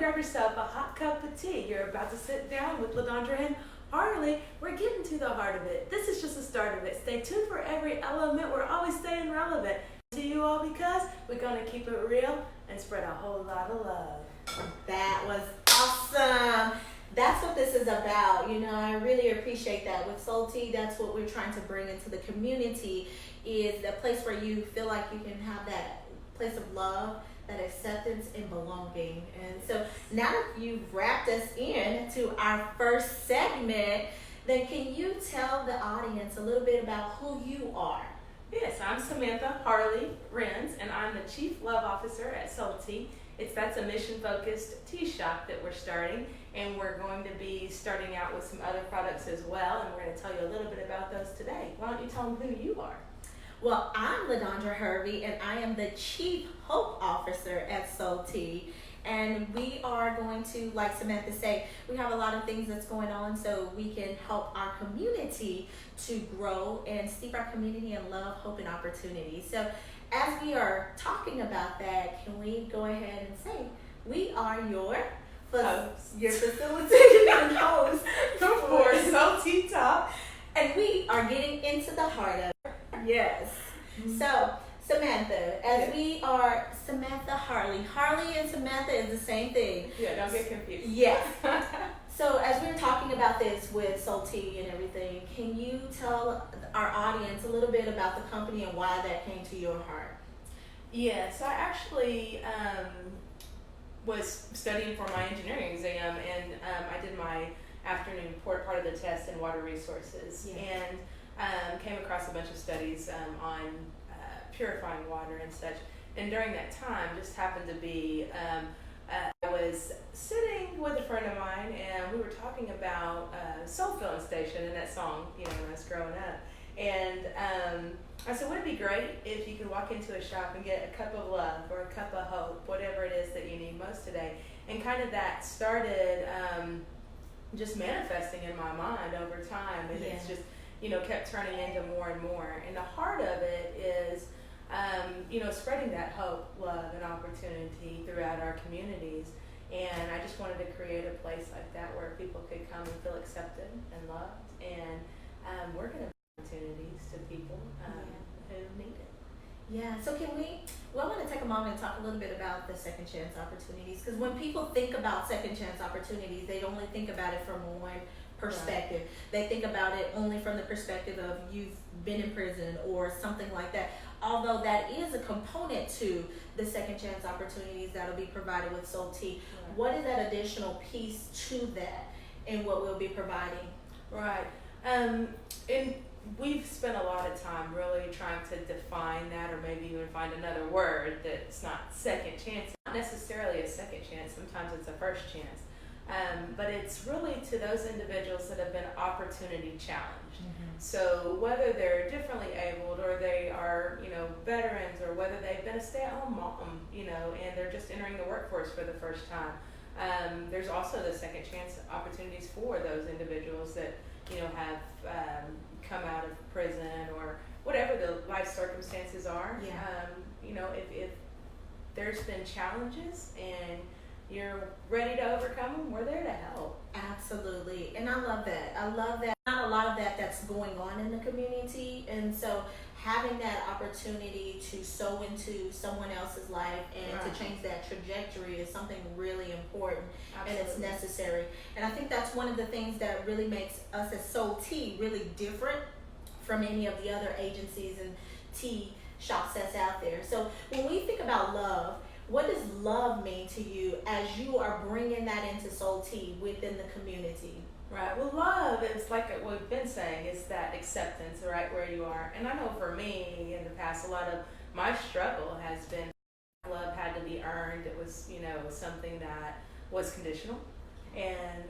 grab yourself a hot cup of tea. You're about to sit down with LaDondra and Harley. We're getting to the heart of it. This is just the start of it. Stay tuned for every element. We're always staying relevant to you all because we're going to keep it real and spread a whole lot of love. That was awesome. That's what this is about. You know, I really appreciate that. With Solty, that's what we're trying to bring into the community, is a place where you feel like you can have that place of love, that acceptance and belonging. And so now that you've wrapped us in to our first segment, then can you tell the audience a little bit about who you are? Yes, I'm Samantha Harley Renz, and I'm the Chief Love Officer at Solty. That's a mission-focused tea shop that we're starting, and we're going to be starting out with some other products as well, and we're going to tell you a little bit about those today. Why don't you tell them who you are? Well, I'm LaDondra Hervey, and I am the Chief Hope Officer at Solty. And we are going to, like Samantha said, we have a lot of things that's going on so we can help our community to grow and steep our community in love, hope, and opportunity. So as we are talking about that, can we go ahead and say, we are your facilitating and host for Solty Talk. And we are getting into the heart of it. Yes. So, Samantha, as we are Samantha Harley. Harley and Samantha is the same thing. Yeah, don't get confused. Yes. So, as we're talking about this with Solty and everything, can you tell our audience a little bit about the company and why that came to your heart? Yeah, so I actually was studying for my engineering exam, and I did my afternoon part of the test in water resources, and came across a bunch of studies on purifying water and such. And during that time, just happened to be, I was sitting with a friend of mine, and we were talking about Soul Filling Station and that song, you know, when I was growing up. And I said, wouldn't it be great if you could walk into a shop and get a cup of love or a cup of hope, whatever it is that you need most today? And kind of that started just manifesting in my mind over time, and it's just, you know, kept turning into more and more. And the heart of it is, you know, spreading that hope, love, and opportunity throughout our communities. And I just wanted to create a place like that where people could come and feel accepted and loved. And we're going to bring opportunities to people who need it. Yeah, so I want to take a moment and talk a little bit about the second chance opportunities, because when people think about second chance opportunities, they only think about it from one perspective. They think about it only from the perspective of you've been in prison or something like that. Although that is a component to the second chance opportunities that will be provided with Solty. What is that additional piece to that and what we'll be providing? Right. And we've spent a lot of time really trying to define that, or maybe even find another word that's not second chance. Not necessarily a second chance, sometimes it's a first chance. But it's really to those individuals that have been opportunity challenged. So whether they're differently abled, or they are, you know, veterans, or whether they've been a stay-at-home mom, you know, and they're just entering the workforce for the first time. There's also the second chance opportunities for those individuals that, you know, have come out of prison or whatever the life circumstances are. You know, if there's been challenges and you're ready to overcome them, we're there to help. Absolutely. And I love that. I love that. Not a lot of that's going on in the community. And so having that opportunity to sow into someone else's life and to change that trajectory is something really important. Absolutely. And it's necessary. And I think that's one of the things that really makes us as Solty really different from any of the other agencies and tea shops that's out there. So when we think about love, what does love mean to you as you are bringing that into Solty within the community? Right. Well, love is, like what we've been saying, is that acceptance right where you are. And I know for me in the past, a lot of my struggle has been love had to be earned. It was, you know, something that was conditional. And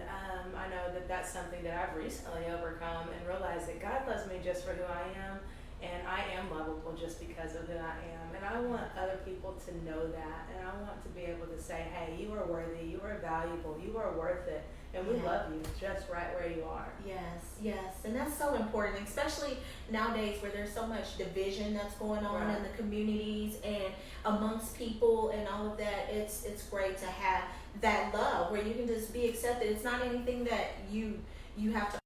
I know that that's something that I've recently overcome and realized that God loves me just for who I am. And I am lovable just because of who I am. And I want other people to know that. And I want to be able to say, hey, you are worthy, you are valuable, you are worth it. and we Yeah. love you just right where you are. Yes, and that's so important, especially nowadays where there's so much division that's going on Right. in the communities and amongst people and all of that. It's great to have that love where you can just be accepted. It's not anything that you have to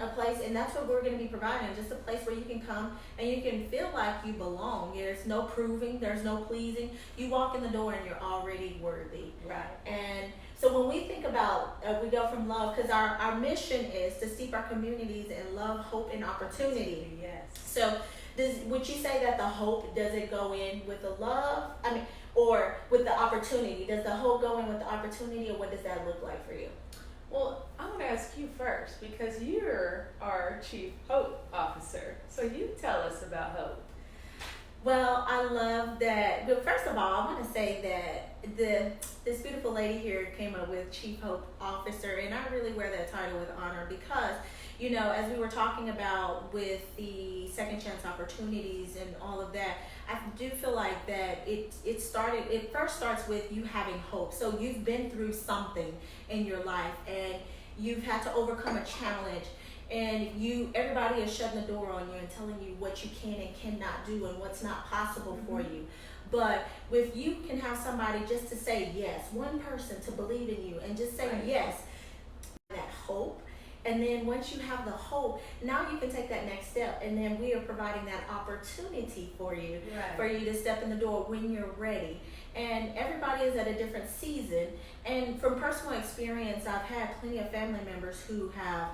a place, and that's what we're going to be providing, just a place where you can come and you can feel like you belong. There's no proving, there's no pleasing. You walk in the door and you're already worthy. Right. And so when we think about, we go from love, because our mission is to steep our communities in love, hope, and opportunity. Yes. So would you say that the hope, does it go in with the love? I mean, or with the opportunity? Does the hope go in with the opportunity, or what does that look like for you? Well, I want to ask you first because you're our Chief Hope Officer. So you tell us about hope. Well, I love that. But first of all, I want to say that this beautiful lady here came up with Chief Hope Officer, and I really wear that title with honor because, you know, as we were talking about with the second chance opportunities and all of that, I do feel like that it first starts with you having hope. So you've been through something in your life and you've had to overcome a challenge, and everybody is shutting the door on you and telling you what you can and cannot do and what's not possible for you. But if you can have somebody just to say yes, one person to believe in you and just say yes, that hope. And then once you have the hope, now you can take that next step. And then we are providing that opportunity for you, for you to step in the door when you're ready. And everybody is at a different season. And from personal experience, I've had plenty of family members who have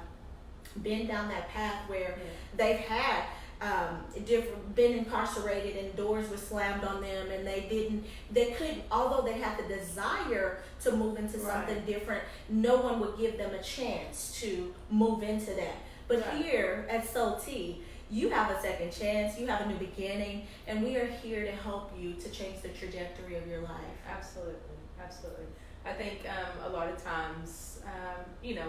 been down that path where they've had been incarcerated and doors were slammed on them, and they couldn't, although they had the desire to move into something different, no one would give them a chance to move into that. But here at Solty, you have a second chance, you have a new beginning, and we are here to help you to change the trajectory of your life. Absolutely. I think a lot of times, you know,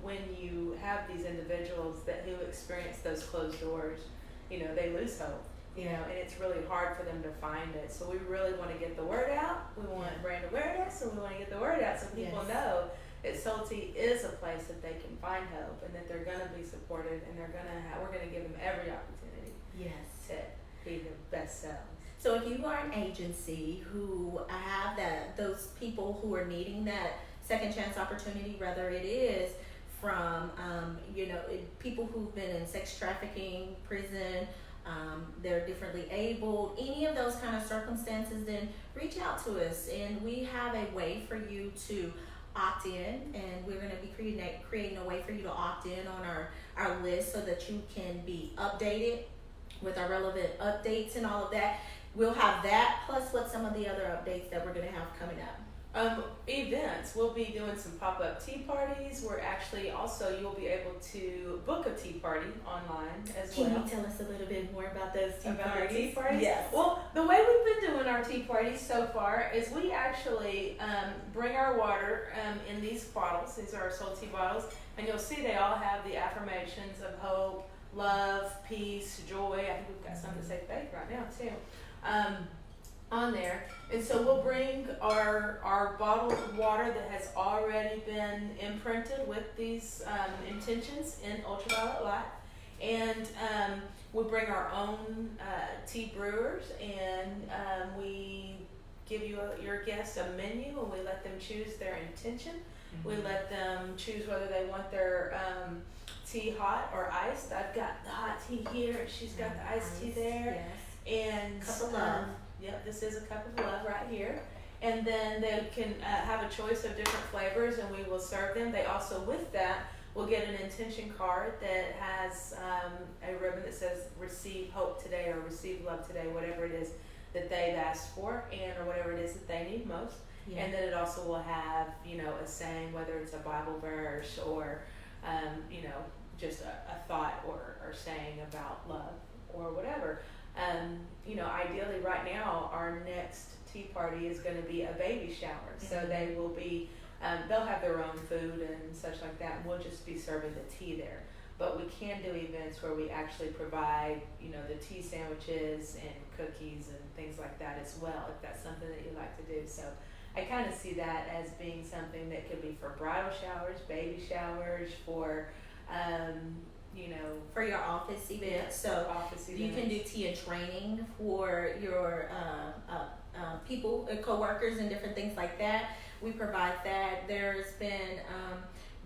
when you have these individuals who experience those closed doors, you know, they lose hope, you know, and it's really hard for them to find it. So we really want to get the word out. We want brand awareness, and we want to get the word out so people know that Solty is a place that they can find hope, and that they're going to be supported, and we're going to give them every opportunity to be their best selves. So if you are an agency who have those people who are needing that second chance opportunity, whether it is from people who've been in sex trafficking, prison, they're differently abled, any of those kind of circumstances, then reach out to us, and we have a way for you to opt in, and we're going to be creating a way for you to opt in on our list so that you can be updated with our relevant updates and all of that. We'll have that plus what some of the other updates that we're going to have coming up. Events. We'll be doing some pop-up tea parties. We're actually also, you'll be able to book a tea party online as well. Can you tell us a little bit more about those tea parties? Yes. Well, the way we've been doing our tea parties so far is we actually bring our water in these bottles. These are our Solty bottles, and you'll see they all have the affirmations of hope, love, peace, joy. I think we've got some that say faith right now too. On there, and so we'll bring our bottle of water that has already been imprinted with these intentions in ultraviolet light, and we bring our own tea brewers, and we give your guests a menu, and we let them choose their intention. We let them choose whether they want their tea hot or iced. I've got the hot tea here, and she's got the iced tea there, and cup of love. Yep, this is a cup of love right here. And then they can have a choice of different flavors, and we will serve them. They also, with that, will get an intention card that has a ribbon that says receive hope today or receive love today, whatever it is that they've asked for, or whatever it is that they need most. And then it also will have, a saying, whether it's a Bible verse or, just a thought or saying about love or whatever. Ideally right now, our next tea party is going to be a baby shower. So they will be, they'll have their own food and such like that, and we'll just be serving the tea there. But we can do events where we actually provide, the tea sandwiches and cookies and things like that as well, if that's something that you'd like to do. So I kind of see that as being something that could be for bridal showers, baby showers, for, for your office events. Yeah, So office you events. can do tea and training for your people, co-workers, and different things like that. We provide that. There's been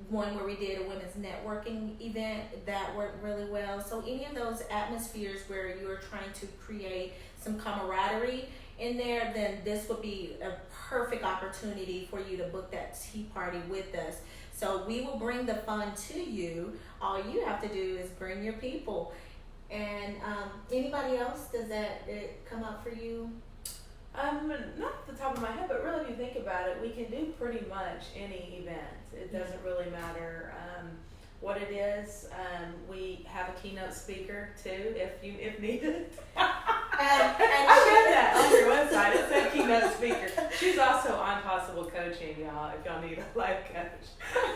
one where we did a women's networking event that worked really well. So any of those atmospheres where you're trying to create some camaraderie in there, then this would be a perfect opportunity for you to book that tea party with us. So we will bring the fun to you. All you have to do is bring your people. And anybody else, does that come up for you? Not at the top of my head, but really if you think about it, we can do pretty much any event. It doesn't really matter what it is. We have a keynote speaker too, if needed. I read that on your website. It said keynote speaker. She's also on Possible Coaching, y'all. If y'all need a life coach,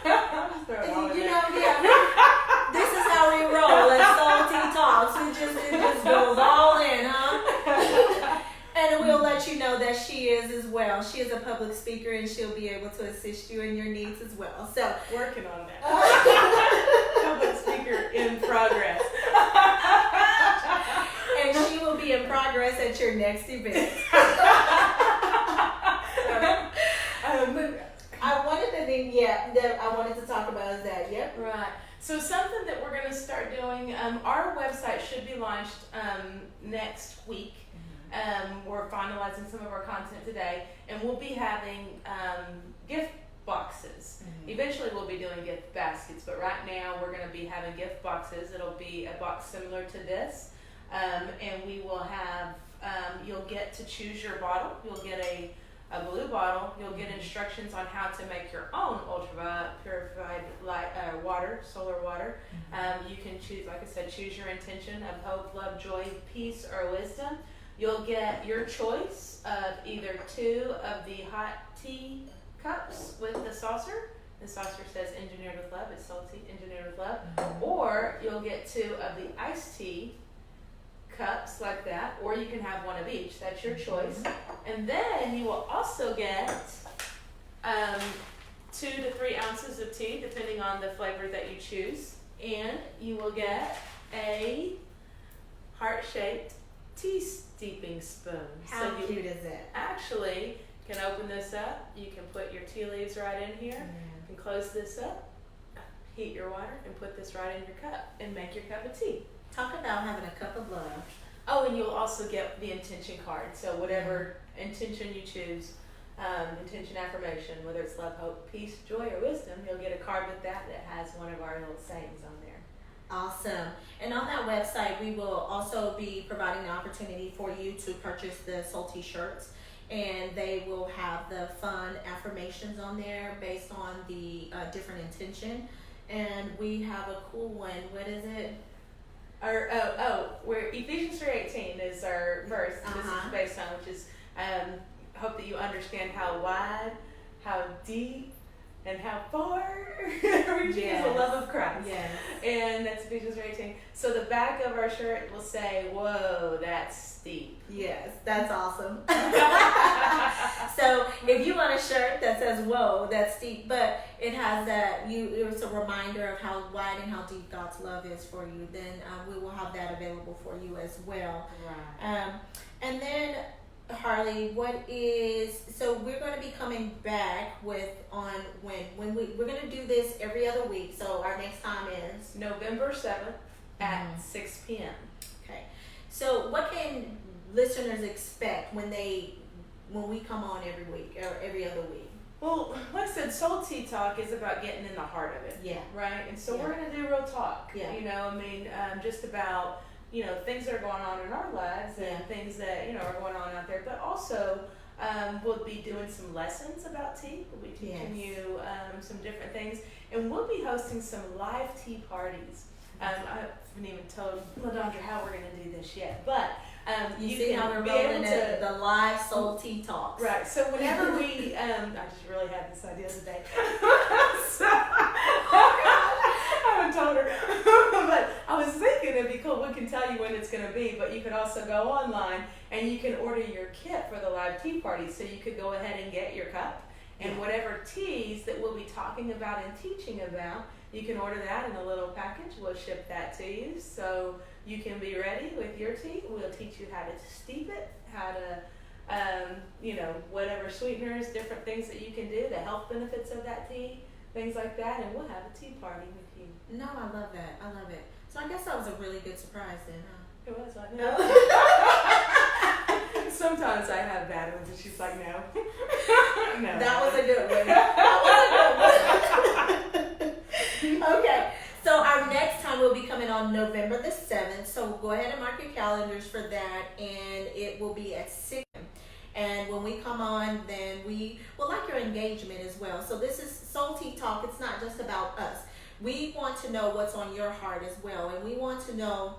I'm just throwing it all in there. This is how we roll at Solty Talks. It just goes all in, huh? And we'll let you know that she is as well. She is a public speaker, and she'll be able to assist you in your needs as well. So working on that. Public speaker in progress. And she will be in progress at your next event. That I wanted to talk about is that, yep. Right. So something that we're going to start doing, our website should be launched next week. We're finalizing some of our content today, and we'll be having gift boxes. Eventually we'll be doing gift baskets, but right now we're going to be having gift boxes. It'll be a box similar to this, and we will have, you'll get to choose your bottle. You'll get a blue bottle. You'll get instructions on how to make your own ultraviolet purified water, solar water. You can choose, like I said, choose your intention of hope, love, joy, peace, or wisdom. You'll get your choice of either 2 of the hot tea cups with the saucer. The saucer says engineered with love. It's Solty, engineered with love. Or you'll get 2 of the iced tea cups like that, or you can have 1 of each. That's your choice. And then you will also get 2 to 3 ounces of tea, depending on the flavor that you choose. And you will get a heart-shaped tea steeping spoon. How so you cute is that? actually can open this up. You can put your tea leaves right in here. You can close this up, heat your water, and put this right in your cup and make your cup of tea. Talk about having a cup of love. Oh, and you'll also get the intention card. So whatever intention you choose, intention affirmation, whether it's love, hope, peace, joy, or wisdom, you'll get a card with that has one of our little sayings on there. Awesome. And on that website, we will also be providing the opportunity for you to purchase the Solty shirts. And they will have the fun affirmations on there based on the different intention. And we have a cool one. What is it? We're Ephesians 3:18 is our verse. This is based on, which is hope that you understand how wide, how deep, and how far reaching is the love of Christ. Yes. And that's Ephesians 3:18. So the back of our shirt will say, "Whoa, that's steep." Yes, that's awesome. So if you want a shirt that says "Whoa, that's steep," but it has that it's a reminder of how wide and how deep God's love is for you, then we will have that available for you as well. Right. And then Harley, so we're going to be coming back we're going to do this every other week. So our next time is November 7th at 6 p.m. Okay. So what can listeners expect when we come on every week or every other week? Well, like I said, Solty Talk is about getting in the heart of it. Yeah. Right? And so we're going to do real talk. Yeah. Just about, things that are going on in our lives and things that, are going on out there. But also, we'll be doing some lessons about tea. We'll be teaching you some different things. And we'll be hosting some live tea parties. I haven't even told LaDondra how we're going to do this yet. But you see how we're rolling the live Solty Talks. Right. So whenever we, I just really had this idea today. So, I haven't told her. But I was thinking it'd be cool. We can tell you when it's going to be, but you could also go online and you can order your kit for the live tea party. So you could go ahead and get your cup and whatever teas that we'll be talking about and teaching about. You can order that in a little package. We'll ship that to you, so you can be ready with your tea. We'll teach you how to steep it, how to, whatever sweeteners, different things that you can do, the health benefits of that tea, things like that, and we'll have a tea party with you. No, I love that. I love it. So I guess that was a really good surprise then, huh? It was like, no. Sometimes I have bad ones, and she's like, no. No. That was a good one. That was a good one. Okay. So our next time will be coming on November the 7th. So go ahead and mark your calendars for that, and it will be at 6 p.m. And when we come on, then we will like your engagement as well. So this is Solty Talk. It's not just about us. We want to know what's on your heart as well, and we want to know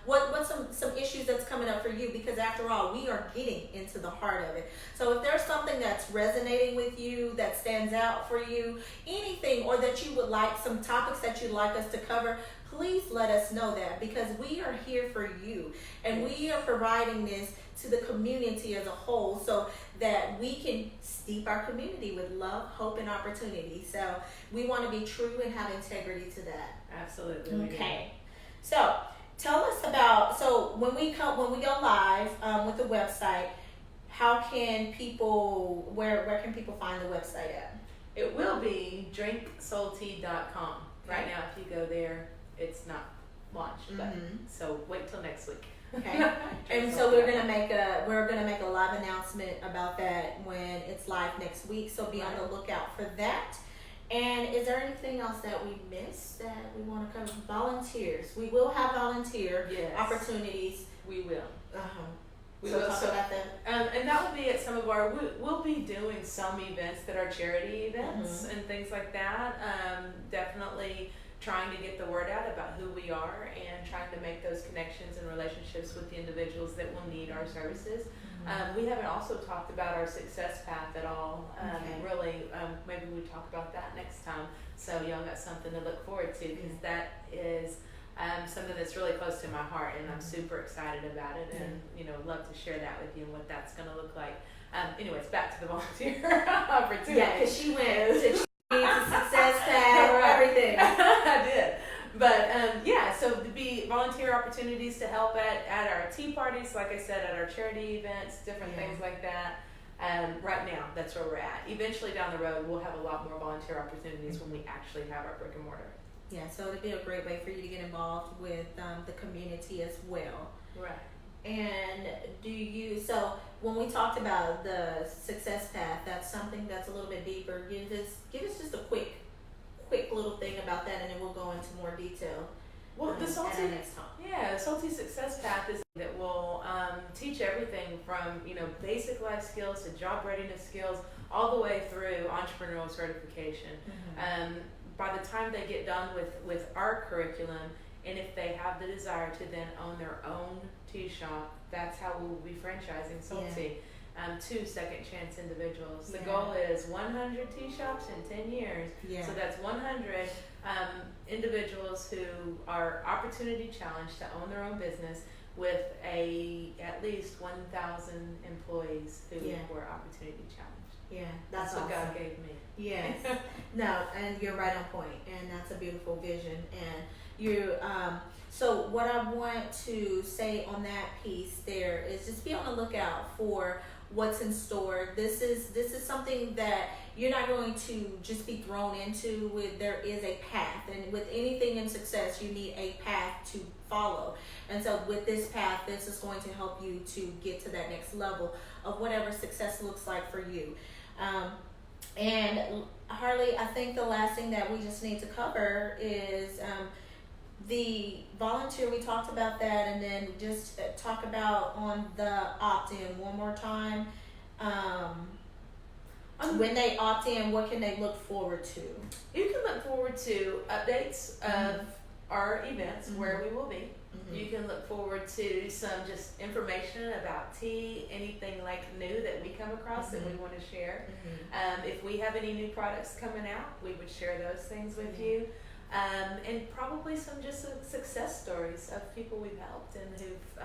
what some issues that's coming up for you, because after all, we are getting into the heart of it. So if there's something that's resonating with you, that stands out for you, anything, or that you would like, some topics that you'd like us to cover, please let us know that, because we are here for you, and we are providing this to the community as a whole so that we can steep our community with love, hope, and opportunity. So we want to be true and have integrity to that. Absolutely. Okay. So tell us about, so when we go live with the website, how can people, where can people find the website at? It will be drinksolty.com. Right now, if you go there, it's not launched, but so wait till next week. Okay. And so we're gonna make a live announcement about that when it's live next week. So be on the lookout for that. And is there anything else that we missed that we want to cover? Volunteers. We will have volunteer opportunities. We will. We So will talk about that. and that will be at some of our. We'll be doing some events that are charity events and things like that. Definitely trying to get the word out about who we are and trying to make those connections and relationships with the individuals that will need our services. We haven't also talked about our success path at all. Really, maybe we talk about that next time. So y'all got something to look forward to, because that is something that's really close to my heart, and I'm super excited about it, and love to share that with you and what that's going to look like. Anyways, back to the volunteer opportunity. Yeah, because she went to success path, everything. I did. But so to be volunteer opportunities to help at our tea parties, like I said, at our charity events, different things like that. Right now, that's where we're at. Eventually down the road, we'll have a lot more volunteer opportunities when we actually have our brick and mortar. Yeah, so it'll be a great way for you to get involved with the community as well. Right. And so when we talked about the success path, that's something that's a little bit deeper. Give us just a quick little thing about that, and then we'll go into more detail. Well, the Solty, next time. Solty Success Path is that will teach everything from basic life skills to job readiness skills, all the way through entrepreneurial certification. By the time they get done with our curriculum, and if they have the desire to then own their own tea shop, that's how we'll be franchising Solty to second chance individuals. The goal is 100 tea shops in 10 years. So that's 100 individuals who are opportunity challenged to own their own business with at least 1,000 employees who were opportunity challenged. Yeah, that's what awesome. God gave me. Yes. No, and you're right on point, and that's a beautiful vision. And so what I want to say on that piece there is just be on the lookout for what's in store. This is something that you're not going to just be thrown into. There is a path, and with anything in success, you need a path to follow. And so with this path, this is going to help you to get to that next level of whatever success looks like for you. And Harley, I think the last thing that we just need to cover is the volunteer. We talked about that, and then just talk about on the opt-in one more time. When they opt in, what can they look forward to? You can look forward to updates of our events, where we will be. You can look forward to some just information about tea, anything like new that we come across that we want to share. If we have any new products coming out, we would share those things with you. and probably some just success stories of people we've helped and who've,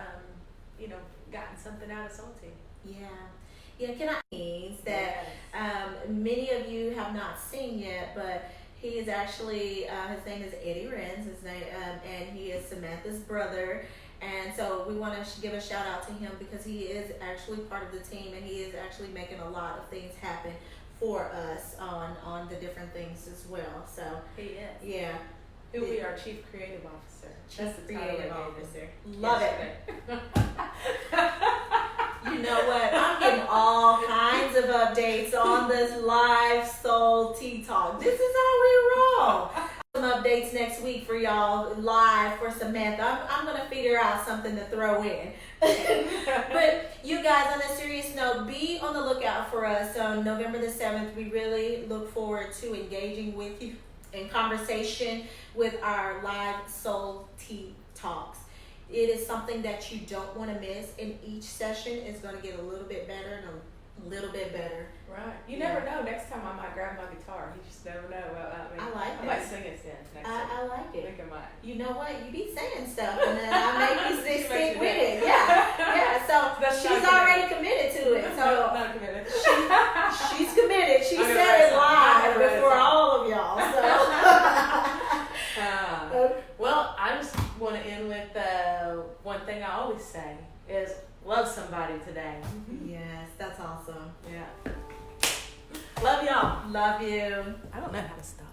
gotten something out of Solty. Yeah, can I means that many of you have not seen yet, but he is actually, his name is Eddie Renz, and he is Samantha's brother. And so we want to give a shout out to him because he is actually part of the team, and he is actually making a lot of things happen for us on the different things as well. So he is. Yeah. He'll be our Chief Creative Officer. Chief Creative Officer. Love it. You know what? I'm getting all kinds of updates on this live Solty Talk. This is how we roll. Some updates next week for y'all live for Samantha. I'm going to figure out something to throw in. But you guys, on a serious note, be on the lookout for us on November the 7th. We really look forward to engaging with you in conversation with our live Solty Talks. It is something that you don't want to miss, and each session is going to get a little bit better and a little bit better. Right. You never know. Next time I might grab my guitar. You just never know. I like it. I might sing it then. Next time. I like it. I think I might. You know what? You be saying stuff, and then I make you stick with it. Yeah. So she's already committed to it. So not committed. She's committed. She said it live before all of y'all. So. Well, I just want to end with one thing I always say is love somebody today. Yes, that's awesome. Yeah. Love y'all. Love you. I don't know how to stop.